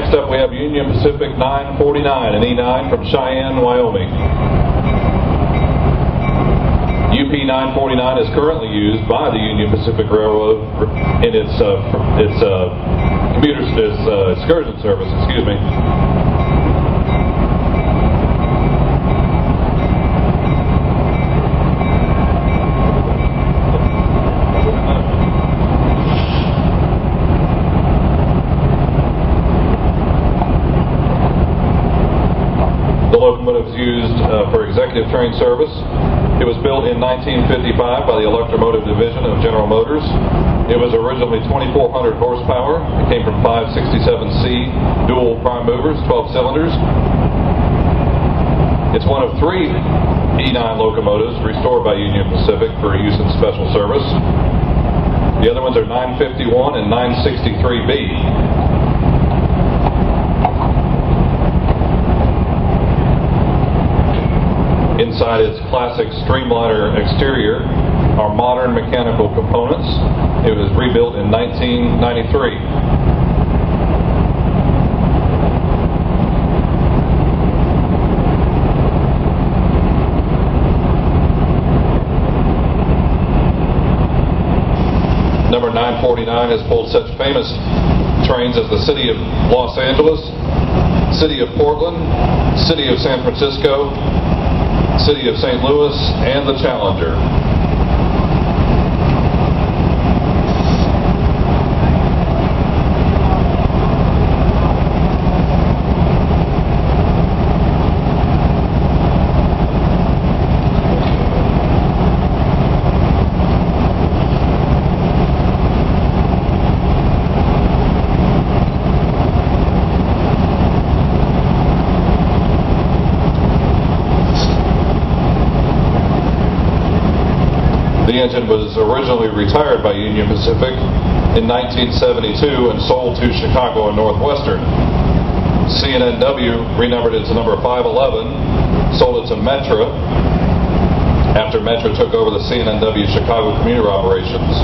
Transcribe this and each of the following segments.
Next up we have Union Pacific 949, an E9 from Cheyenne, Wyoming. UP 949 is currently used by the Union Pacific Railroad in its excursion service. Excuse me. The locomotive is used for executive train service. It was built in 1955 by the Electromotive Division of General Motors. It was originally 2,400 horsepower. It came from 567C dual prime movers, 12 cylinders. It's one of 3 E9 locomotives restored by Union Pacific for use in special service. The other ones are 951 and 963B. Inside its classic Steamliner exterior are modern mechanical components. It was rebuilt in 1993. Number 949 has pulled such famous trains as the City of Los Angeles, City of Portland, City of San Francisco, City of St. Louis, and the Challenger. The engine was originally retired by Union Pacific in 1972 and sold to Chicago and Northwestern. CNNW renumbered it to number 511, sold it to Metra after Metra took over the CNNW Chicago commuter operations.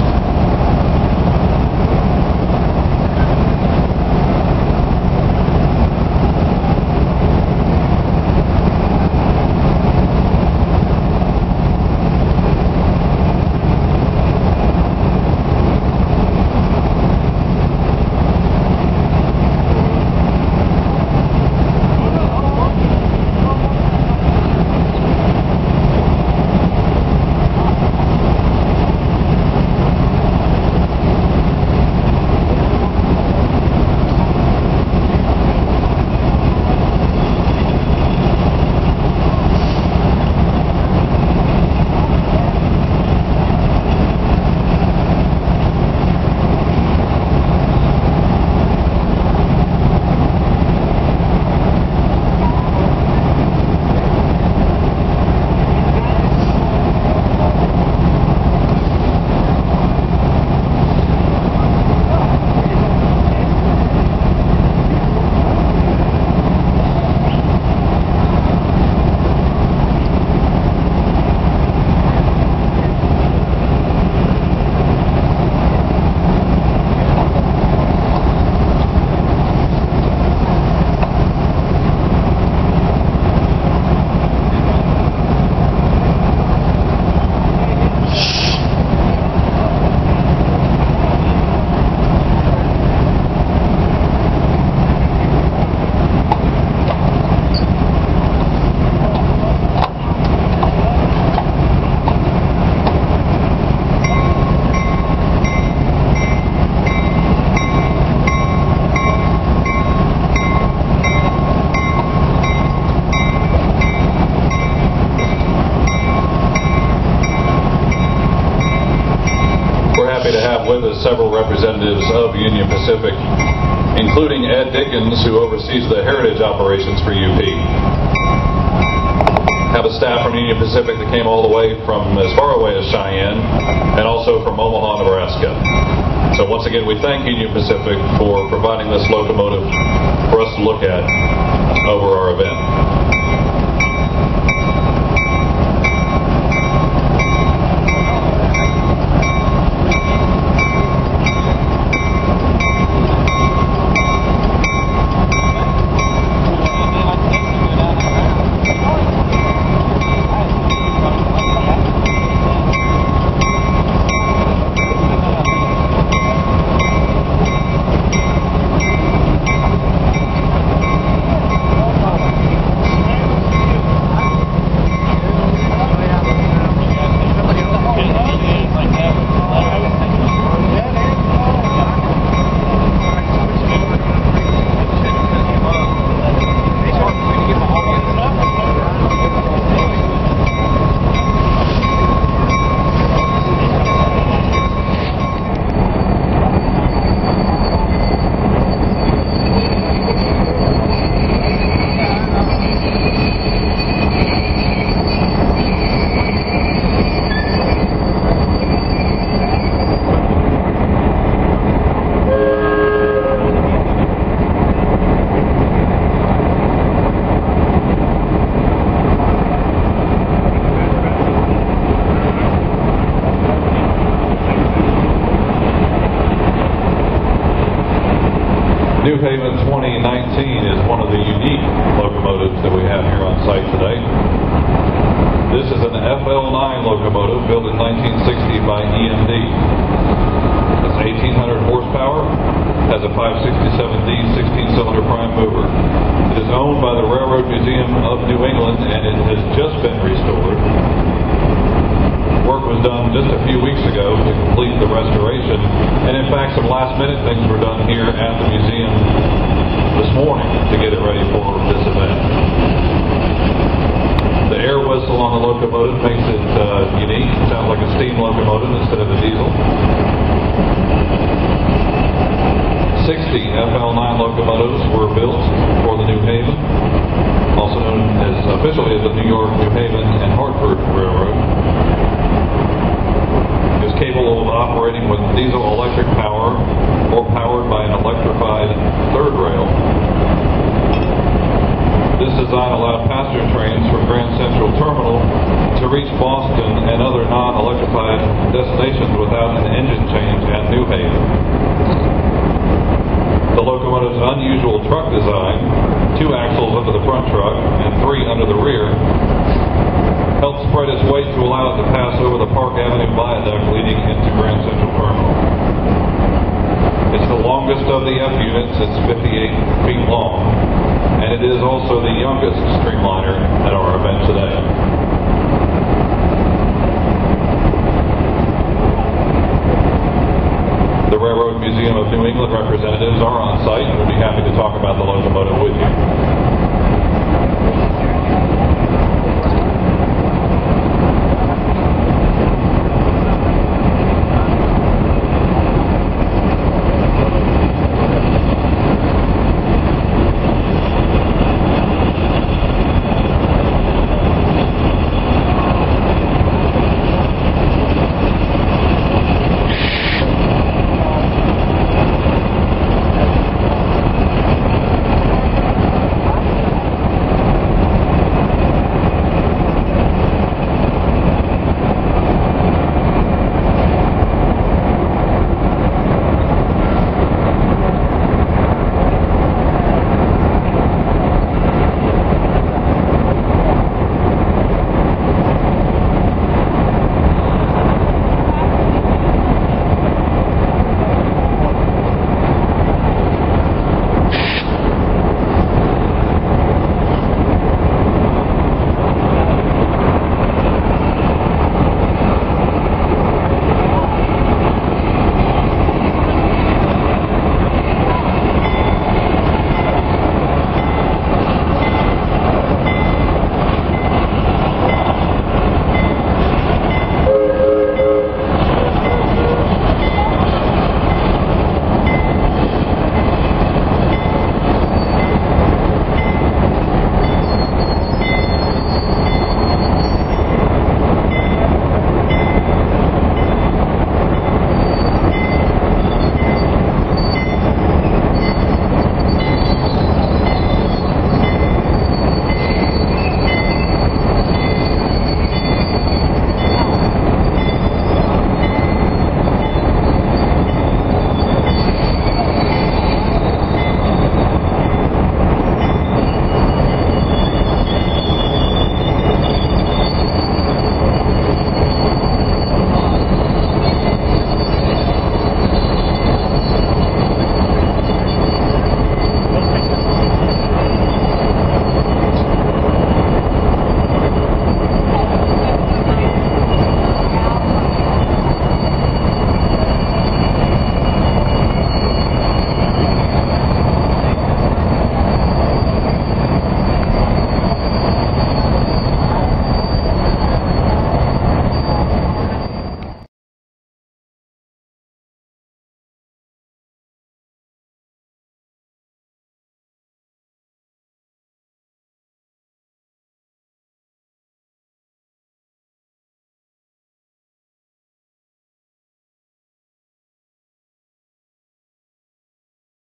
With us several representatives of Union Pacific, including Ed Dickens, who oversees the heritage operations for UP. Have a staff from Union Pacific that came all the way from as far away as Cheyenne and also from Omaha, Nebraska. So once again, we thank Union Pacific for providing this locomotive for us to look at over our event. New Haven 2019 is one of the unique locomotives that we have here on site today. This is an FL9 locomotive built in 1960 by EMD. It's 1,800 horsepower, has a 567D 16-cylinder prime mover. It is owned by the Railroad Museum of New England, and it has just been restored. Work was done just a few weeks ago to complete the restoration, and in fact some last-minute things were done here at the museum this morning to get it ready for this event. The air whistle on the locomotive makes it unique. It sounds like a steam locomotive instead of a diesel. 60 FL9 locomotives were built for the New Haven, also known as officially as the New York, New Haven, and Hartford Railroad. It is capable of operating with diesel-electric power or powered by an electrified third rail. This design allowed passenger trains from Grand Central Terminal to reach Boston and other non-electrified destinations without an engine change at New Haven. The locomotive's unusual truck design, 2 axles under the front truck and 3 under the rear, helped spread its weight to allow it to pass over the Park Avenue viaduct leading into Grand Central Terminal. It's the longest of the F units. It's 58 feet long, and it is also the youngest Steamliner at our event today. The Railroad Museum of New England representatives are on site and would be happy to talk about the locomotive with you.